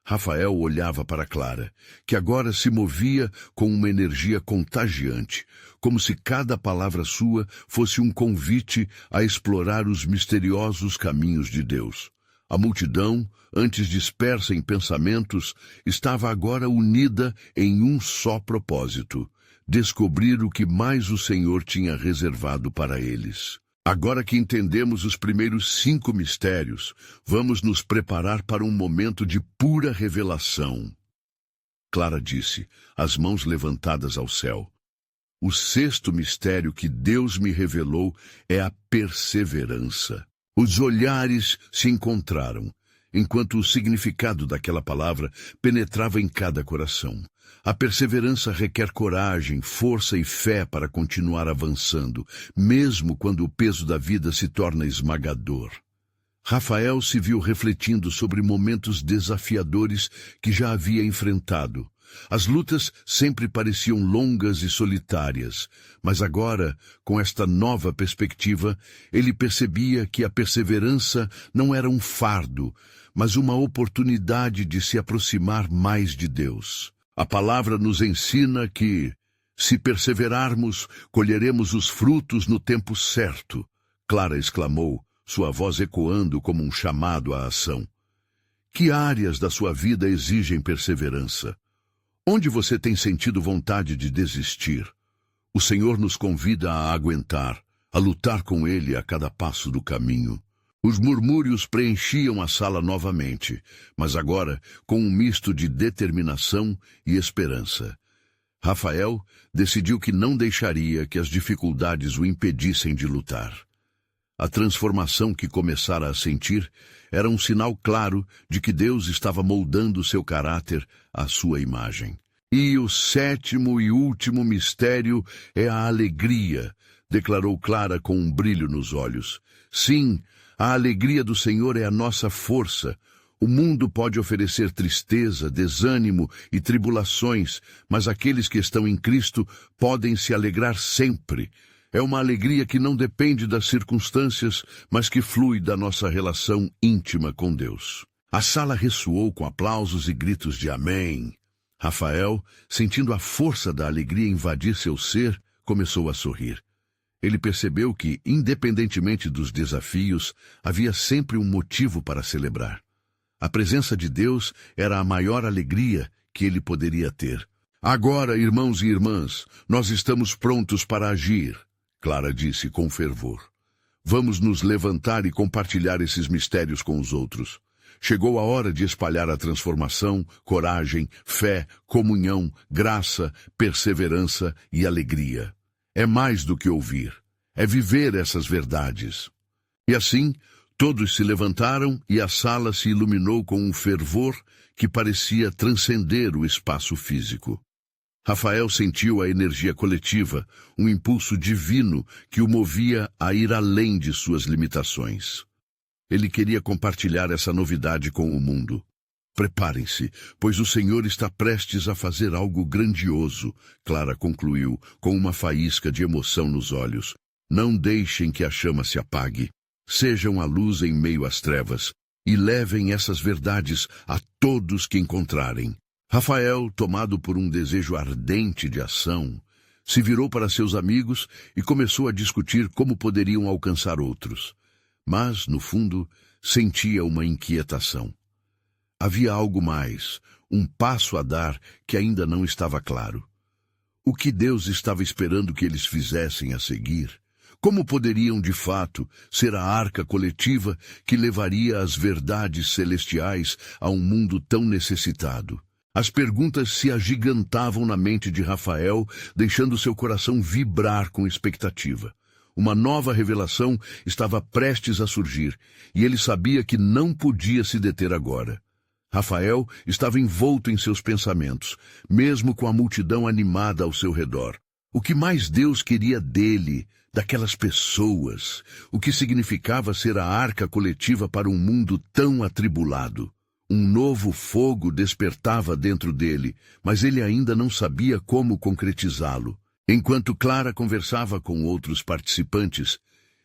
Rafael olhava para Clara, que agora se movia com uma energia contagiante, como se cada palavra sua fosse um convite a explorar os misteriosos caminhos de Deus. A multidão, antes dispersa em pensamentos, estava agora unida em um só propósito: descobrir o que mais o Senhor tinha reservado para eles. Agora que entendemos os primeiros 5 mistérios, vamos nos preparar para um momento de pura revelação. Clara disse, as mãos levantadas ao céu. O 6º mistério que Deus me revelou é a perseverança. Os olhares se encontraram, enquanto o significado daquela palavra penetrava em cada coração. A perseverança requer coragem, força e fé para continuar avançando, mesmo quando o peso da vida se torna esmagador. Rafael se viu refletindo sobre momentos desafiadores que já havia enfrentado. As lutas sempre pareciam longas e solitárias, mas agora, com esta nova perspectiva, ele percebia que a perseverança não era um fardo, mas uma oportunidade de se aproximar mais de Deus. A palavra nos ensina que, se perseverarmos, colheremos os frutos no tempo certo. Clara exclamou, sua voz ecoando como um chamado à ação. Que áreas da sua vida exigem perseverança? Onde você tem sentido vontade de desistir? O Senhor nos convida a aguentar, a lutar com Ele a cada passo do caminho. Os murmúrios preenchiam a sala novamente, mas agora com um misto de determinação e esperança. Rafael decidiu que não deixaria que as dificuldades o impedissem de lutar. A transformação que começara a sentir era um sinal claro de que Deus estava moldando seu caráter à sua imagem. E o 7º e último mistério é a alegria, declarou Clara com um brilho nos olhos. Sim, a alegria do Senhor é a nossa força. O mundo pode oferecer tristeza, desânimo e tribulações, mas aqueles que estão em Cristo podem se alegrar sempre. É uma alegria que não depende das circunstâncias, mas que flui da nossa relação íntima com Deus. A sala ressoou com aplausos e gritos de amém. Rafael, sentindo a força da alegria invadir seu ser, começou a sorrir. Ele percebeu que, independentemente dos desafios, havia sempre um motivo para celebrar. A presença de Deus era a maior alegria que ele poderia ter. Agora, irmãos e irmãs, nós estamos prontos para agir, Clara disse com fervor. Vamos nos levantar e compartilhar esses mistérios com os outros. Chegou a hora de espalhar a transformação, coragem, fé, comunhão, graça, perseverança e alegria. É mais do que ouvir, é viver essas verdades. E assim, Todos se levantaram e a sala se iluminou com um fervor que parecia transcender o espaço físico. Rafael sentiu a energia coletiva, um impulso divino que o movia a ir além de suas limitações. Ele queria compartilhar essa novidade com o mundo. Preparem-se, pois o Senhor está prestes a fazer algo grandioso, Clara concluiu, com uma faísca de emoção nos olhos. Não deixem que a chama se apague. Sejam a luz em meio às trevas e levem essas verdades a todos que encontrarem. Rafael, tomado por um desejo ardente de ação, se virou para seus amigos e começou a discutir como poderiam alcançar outros. Mas, no fundo, sentia uma inquietação. Havia algo mais, um passo a dar que ainda não estava claro. O que Deus estava esperando que eles fizessem a seguir? Como poderiam, de fato, ser a arca coletiva que levaria as verdades celestiais a um mundo tão necessitado? As perguntas se agigantavam na mente de Rafael, deixando seu coração vibrar com expectativa. Uma nova revelação estava prestes a surgir, e ele sabia que não podia se deter agora. Rafael estava envolto em seus pensamentos, mesmo com a multidão animada ao seu redor. O que mais Deus queria dele, daquelas pessoas? O que significava ser a arca coletiva para um mundo tão atribulado? Um novo fogo despertava dentro dele, mas ele ainda não sabia como concretizá-lo. Enquanto Clara conversava com outros participantes,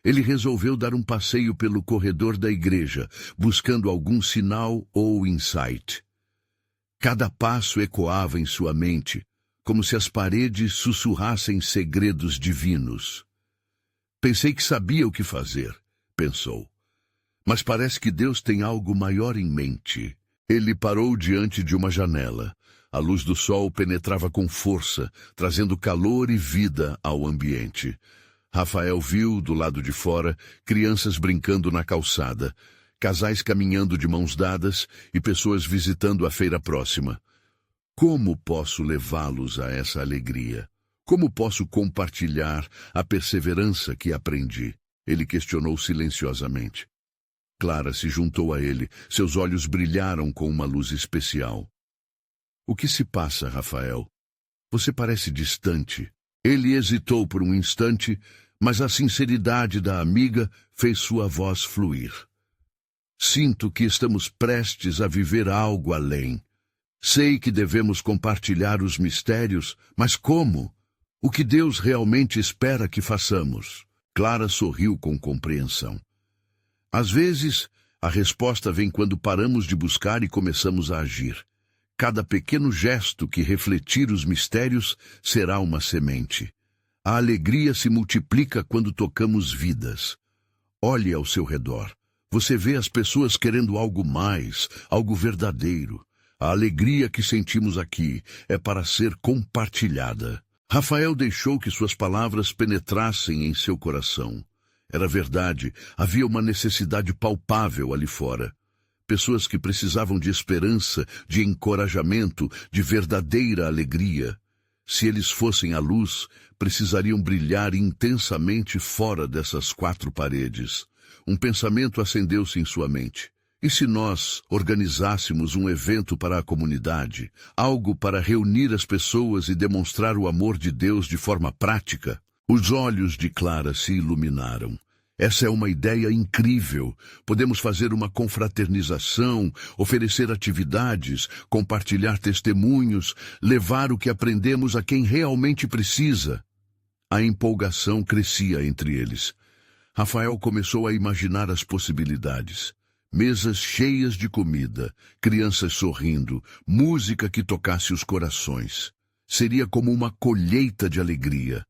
ele resolveu dar um passeio pelo corredor da igreja, buscando algum sinal ou insight. Cada passo ecoava em sua mente, como se as paredes sussurrassem segredos divinos. Pensei que sabia o que fazer, pensou. Mas parece que Deus tem algo maior em mente. Ele parou diante de uma janela. A luz do sol penetrava com força, trazendo calor e vida ao ambiente. Rafael viu, do lado de fora, crianças brincando na calçada, casais caminhando de mãos dadas e pessoas visitando a feira próxima. Como posso levá-los a essa alegria? Como posso compartilhar a perseverança que aprendi? Ele questionou silenciosamente. Clara se juntou a ele. Seus olhos brilharam com uma luz especial. O que se passa, Rafael? Você parece distante. Ele hesitou por um instante, mas a sinceridade da amiga fez sua voz fluir. Sinto que estamos prestes a viver algo além. Sei que devemos compartilhar os mistérios, mas como? O que Deus realmente espera que façamos? Clara sorriu com compreensão. Às vezes, a resposta vem quando paramos de buscar e começamos a agir. Cada pequeno gesto que refletir os mistérios será uma semente. A alegria se multiplica quando tocamos vidas. Olhe ao seu redor. Você vê as pessoas querendo algo mais, algo verdadeiro. A alegria que sentimos aqui é para ser compartilhada. Rafael deixou que suas palavras penetrassem em seu coração. Era verdade, havia uma necessidade palpável ali fora. Pessoas que precisavam de esperança, de encorajamento, de verdadeira alegria. Se eles fossem a luz, precisariam brilhar intensamente fora dessas quatro paredes. Um pensamento acendeu-se em sua mente. E se nós organizássemos um evento para a comunidade, algo para reunir as pessoas e demonstrar o amor de Deus de forma prática? Os olhos de Clara se iluminaram. Essa é uma ideia incrível. Podemos fazer uma confraternização, oferecer atividades, compartilhar testemunhos, levar o que aprendemos a quem realmente precisa. A empolgação crescia entre eles. Rafael começou a imaginar as possibilidades. Mesas cheias de comida, crianças sorrindo, música que tocasse os corações. Seria como uma colheita de alegria.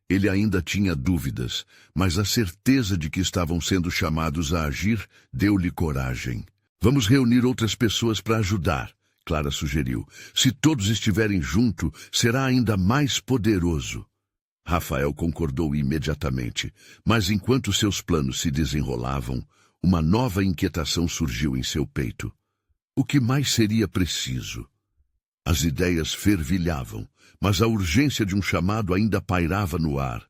Ele ainda tinha dúvidas, mas a certeza de que estavam sendo chamados a agir deu-lhe coragem. Vamos reunir outras pessoas para ajudar, Clara sugeriu. Se todos estiverem juntos, será ainda mais poderoso. Rafael concordou imediatamente, mas enquanto seus planos se desenrolavam, uma nova inquietação surgiu em seu peito. O que mais seria preciso? As ideias fervilhavam, mas a urgência de um chamado ainda pairava no ar,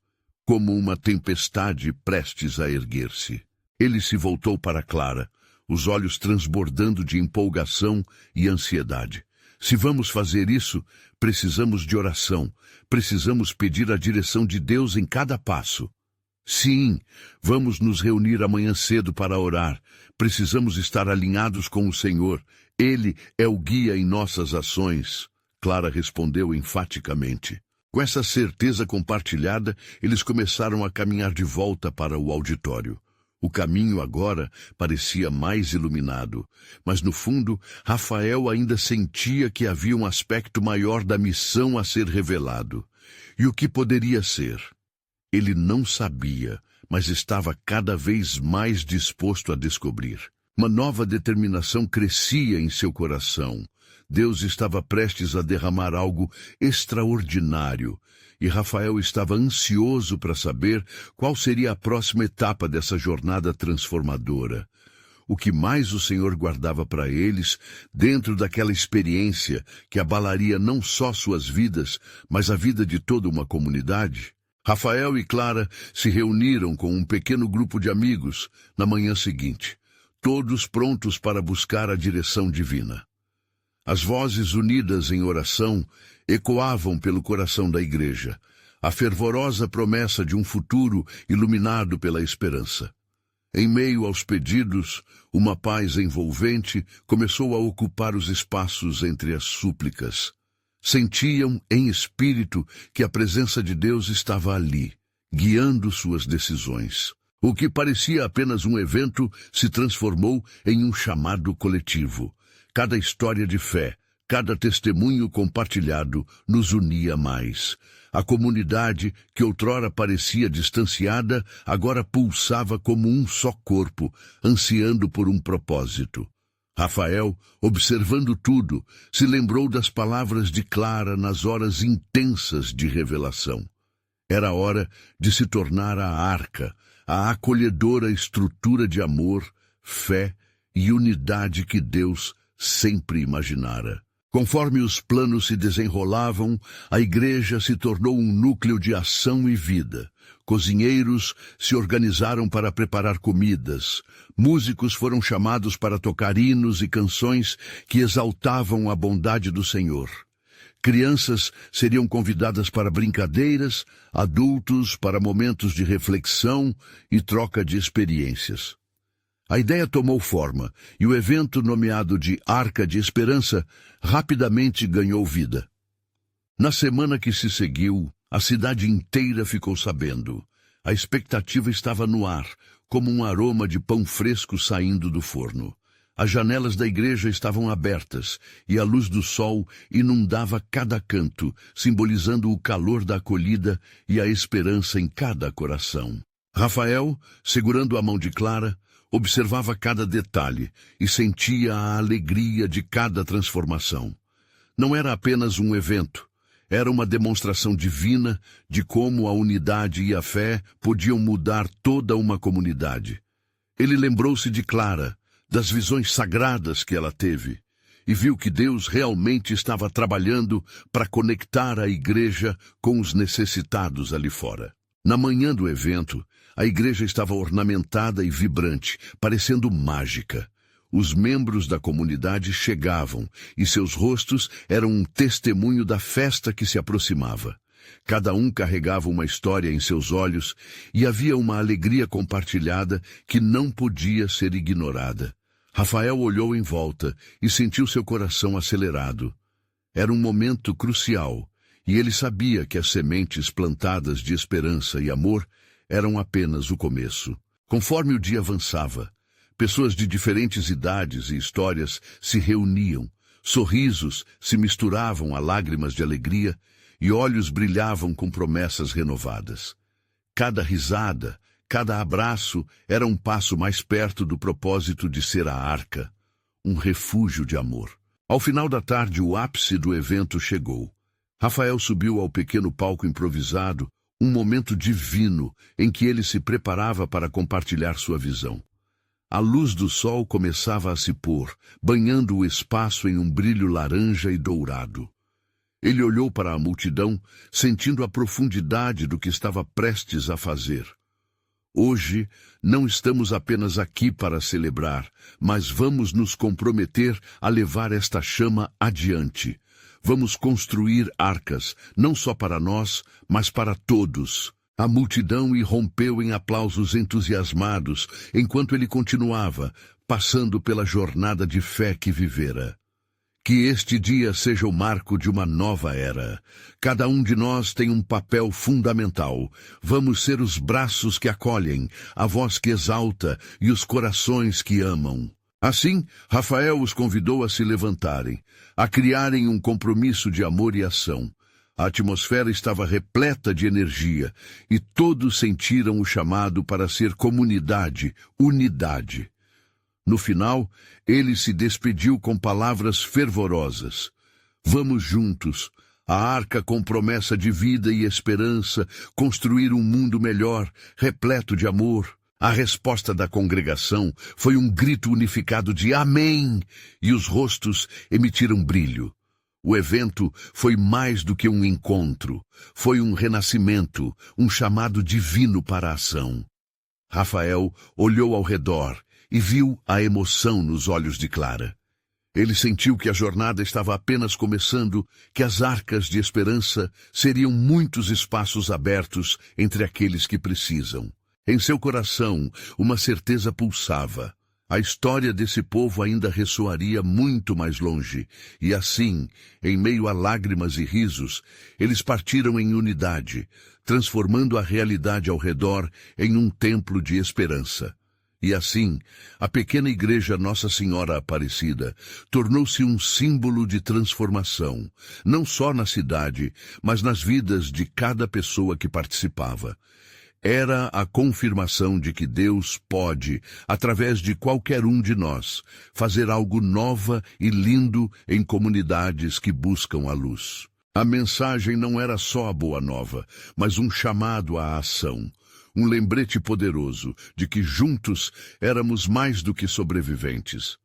como uma tempestade prestes a erguer-se. Ele se voltou para Clara, os olhos transbordando de empolgação e ansiedade. Se vamos fazer isso, precisamos de oração. Precisamos pedir a direção de Deus em cada passo. Sim, vamos nos reunir amanhã cedo para orar. Precisamos estar alinhados com o Senhor. Ele é o guia em nossas ações. Clara respondeu enfaticamente. Com essa certeza compartilhada, eles começaram a caminhar de volta para o auditório. O caminho agora parecia mais iluminado, mas no fundo, Rafael ainda sentia que havia um aspecto maior da missão a ser revelado. E o que poderia ser? Ele não sabia, mas estava cada vez mais disposto a descobrir. Uma nova determinação crescia em seu coração. Deus estava prestes a derramar algo extraordinário, e Rafael estava ansioso para saber qual seria a próxima etapa dessa jornada transformadora. O que mais o Senhor guardava para eles, dentro daquela experiência que abalaria não só suas vidas, mas a vida de toda uma comunidade? Rafael e Clara se reuniram com um pequeno grupo de amigos na manhã seguinte, todos prontos para buscar a direção divina. As vozes unidas em oração ecoavam pelo coração da igreja, a fervorosa promessa de um futuro iluminado pela esperança. Em meio aos pedidos, uma paz envolvente começou a ocupar os espaços entre as súplicas. Sentiam em espírito que a presença de Deus estava ali, guiando suas decisões. O que parecia apenas um evento se transformou em um chamado coletivo. Cada história de fé, cada testemunho compartilhado nos unia mais. A comunidade, que outrora parecia distanciada, agora pulsava como um só corpo, ansiando por um propósito. Rafael, observando tudo, se lembrou das palavras de Clara nas horas intensas de revelação. Era hora de se tornar a arca, a acolhedora estrutura de amor, fé e unidade que Deus sempre imaginara. Conforme os planos se desenrolavam, a igreja se tornou um núcleo de ação e vida. Cozinheiros se organizaram para preparar comidas. Músicos foram chamados para tocar hinos e canções que exaltavam a bondade do Senhor. Crianças seriam convidadas para brincadeiras, adultos para momentos de reflexão e troca de experiências. A ideia tomou forma e o evento nomeado de Arca de Esperança rapidamente ganhou vida. Na semana que se seguiu, a cidade inteira ficou sabendo. A expectativa estava no ar, como um aroma de pão fresco saindo do forno. As janelas da igreja estavam abertas e a luz do sol inundava cada canto, simbolizando o calor da acolhida e a esperança em cada coração. Rafael, segurando a mão de Clara, observava cada detalhe e sentia a alegria de cada transformação. Não era apenas um evento, era uma demonstração divina de como a unidade e a fé podiam mudar toda uma comunidade. Ele lembrou-se de Clara, das visões sagradas que ela teve, e viu que Deus realmente estava trabalhando para conectar a igreja com os necessitados ali fora. Na manhã do evento, a igreja estava ornamentada e vibrante, parecendo mágica. Os membros da comunidade chegavam, e seus rostos eram um testemunho da festa que se aproximava. Cada um carregava uma história em seus olhos, e havia uma alegria compartilhada que não podia ser ignorada. Rafael olhou em volta e sentiu seu coração acelerado. Era um momento crucial, e ele sabia que as sementes plantadas de esperança e amor eram apenas o começo. Conforme o dia avançava, pessoas de diferentes idades e histórias se reuniam, sorrisos se misturavam a lágrimas de alegria e olhos brilhavam com promessas renovadas. Cada risada, cada abraço era um passo mais perto do propósito de ser a arca, um refúgio de amor. Ao final da tarde, o ápice do evento chegou. Rafael subiu ao pequeno palco improvisado, um momento divino em que ele se preparava para compartilhar sua visão. A luz do sol começava a se pôr, banhando o espaço em um brilho laranja e dourado. Ele olhou para a multidão, sentindo a profundidade do que estava prestes a fazer. Hoje, não estamos apenas aqui para celebrar, mas vamos nos comprometer a levar esta chama adiante. Vamos construir arcas, não só para nós, mas para todos. A multidão irrompeu em aplausos entusiasmados, enquanto ele continuava, passando pela jornada de fé que vivera. Que este dia seja o marco de uma nova era. Cada um de nós tem um papel fundamental. Vamos ser os braços que acolhem, a voz que exalta e os corações que amam. Assim, Rafael os convidou a se levantarem, a criarem um compromisso de amor e ação. A atmosfera estava repleta de energia e todos sentiram o chamado para ser comunidade, unidade. No final, ele se despediu com palavras fervorosas. Vamos juntos, a arca com promessa de vida e esperança, construir um mundo melhor, repleto de amor. A resposta da congregação foi um grito unificado de Amém, e os rostos emitiram brilho. O evento foi mais do que um encontro, foi um renascimento, um chamado divino para a ação. Rafael olhou ao redor e viu a emoção nos olhos de Clara. Ele sentiu que a jornada estava apenas começando, que as arcas de esperança seriam muitos espaços abertos entre aqueles que precisam. Em seu coração, uma certeza pulsava. A história desse povo ainda ressoaria muito mais longe, e assim, em meio a lágrimas e risos, eles partiram em unidade, transformando a realidade ao redor em um templo de esperança. E assim, a pequena igreja Nossa Senhora Aparecida tornou-se um símbolo de transformação, não só na cidade, mas nas vidas de cada pessoa que participava. Era a confirmação de que Deus pode, através de qualquer um de nós, fazer algo novo e lindo em comunidades que buscam a luz. A mensagem não era só a boa nova, mas um chamado à ação. Um lembrete poderoso de que juntos éramos mais do que sobreviventes.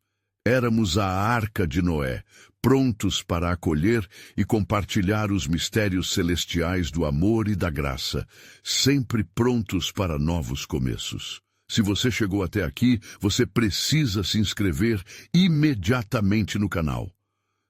Éramos a arca de Noé, prontos para acolher e compartilhar os mistérios celestiais do amor e da graça, sempre prontos para novos começos. Se você chegou até aqui, você precisa se inscrever imediatamente no canal.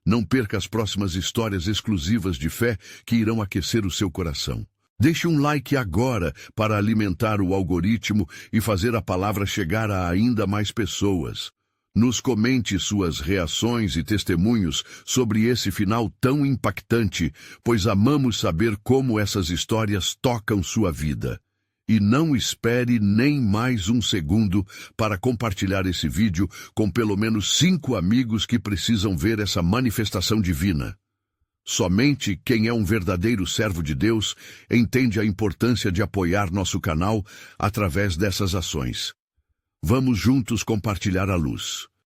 Não perca as próximas histórias exclusivas de fé que irão aquecer o seu coração. Deixe um like agora para alimentar o algoritmo e fazer a palavra chegar a ainda mais pessoas. Nos comente suas reações e testemunhos sobre esse final tão impactante, pois amamos saber como essas histórias tocam sua vida. E não espere nem mais um segundo para compartilhar esse vídeo com pelo menos 5 amigos que precisam ver essa manifestação divina. Somente quem é um verdadeiro servo de Deus entende a importância de apoiar nosso canal através dessas ações. Vamos juntos compartilhar a luz.